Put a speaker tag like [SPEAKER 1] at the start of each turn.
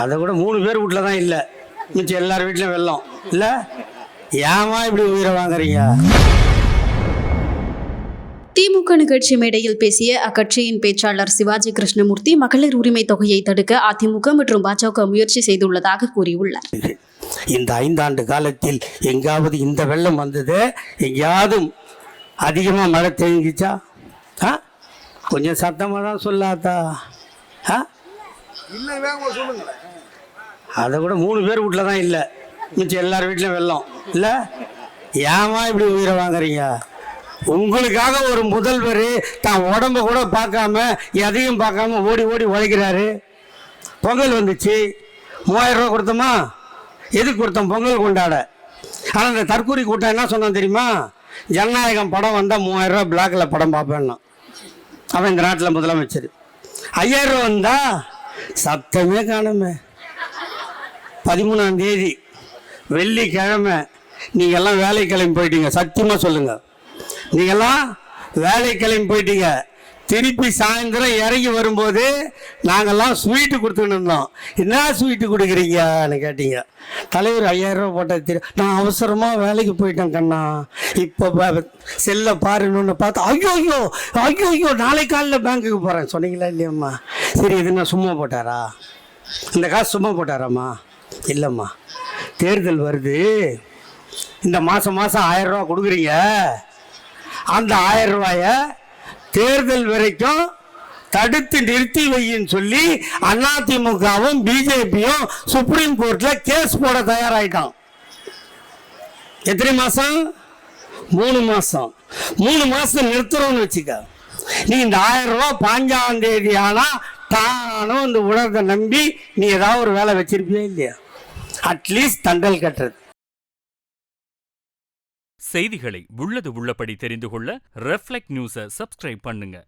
[SPEAKER 1] அதை கூட 3 பேர் வீட்டில் தான் இல்லை, மிச்சம் எல்லார் வீட்லையும் வெள்ளம் இல்லை. ஏமா இப்படி உயிரை வாங்குறீங்க?
[SPEAKER 2] திமுக நிகழ்ச்சி மேடையில் பேசிய அக்கட்சியின் பேச்சாளர் சிவாஜி கிருஷ்ணமூர்த்தி மகளிர் உரிமை தொகையை தடுக்க அதிமுக மற்றும் பாஜக முயற்சி செய்துள்ளதாக கூறியுள்ளார்.
[SPEAKER 1] இந்த 5 ஆண்டு காலத்தில் எங்காவது இந்த வெள்ளம் வந்தது, எங்கேயாவது அதிகமாக மழை தேங்கிச்சா? கொஞ்சம் சத்தமாக தான் சொல்லாதா? அதை கூட 3 பேர் வீட்டில் தான் இல்லை, மிச்சம் எல்லார் வீட்லையும் வெள்ளம் இல்லை. ஏமா இப்படி உயிரை வாங்குறீங்க? உங்களுக்காக ஒரு முதல்வர் தான் உடம்ப கூட பார்க்காம எதையும் பார்க்காம ஓடி ஓடி உழைக்கிறாரு. பொங்கல் வந்துச்சு, 3000 ரூபா கொடுத்தோமா? எதுக்கு கொடுத்தோம்? பொங்கல் கொண்டாட. ஆனால் இந்த தற்கூரி கூட்டம் என்ன சொன்னான் தெரியுமா? ஜனநாயகம் படம் வந்தால் 3000 ரூபா பிளாக்ல படம் பார்ப்பேன்னா. அவன் இந்த நாட்டில் முதலமைச்சர். 5000 ரூபா வந்தா சத்தமே காணுமே. 13ஆம் தேதி வெள்ளிக்கிழமை நீங்கள்லாம் வேலை கிளம்பி போயிட்டீங்க. சத்தியமாக சொல்லுங்க, நீங்கள்லாம் வேலை கிளம்பி போயிட்டீங்க. திருப்பி சாயந்தரம் இறங்கி வரும்போது நாங்கள்லாம் ஸ்வீட்டு கொடுத்துக்கிட்டு இருந்தோம். என்ன ஸ்வீட்டு கொடுக்குறீங்கன்னு கேட்டீங்க. தலைவர் 5000 ரூபா போட்டால் தெரியும். நான் அவசரமாக வேலைக்கு போயிட்டேன் கண்ணா, இப்போ செல்லை பாருன்னு பார்த்து ஐயோ ஐயோ ஐயோ ஐயோ நாளை காலையில் பேங்க்குக்கு போகிறேன் சொன்னீங்களா இல்லையம்மா? சரி, இது நான் சும்மா போட்டாரா? இந்த காசு சும்மா போட்டாராம்மா? இல்லைம்மா, தேர்தல் வருது, இந்த மாதம் 1000 ரூபா கொடுக்குறீங்க. அந்த 1000 ரூபாய தேர்தல் வரைக்கும் தடுத்து நிறுத்தி வையின்னு சொல்லி அதிமுகவும் பிஜேபியும் சுப்ரீம் கோர்ட்ல கேஸ் போட தயாராயிட்டான். எத்தனை மாசம்? 3 மாசம். 3 மாசம் நிறுத்துறோம்னு வச்சுக்க. நீ இந்த 1000 ரூபா 5ஆம் தேதி ஆனா தானும் இந்த உலகத்தை நம்பி நீ ஏதாவது ஒரு வேலை வச்சிருப்பியா இல்லையா? அட்லீஸ்ட் தண்டல் கட்டுறது.
[SPEAKER 3] செய்திகளை உள்ளது உள்ளபடி தெரிந்து கொள்ள ரெஃப்ளெக்ட் நியூஸை சப்ஸ்கிரைப் பண்ணுங்க.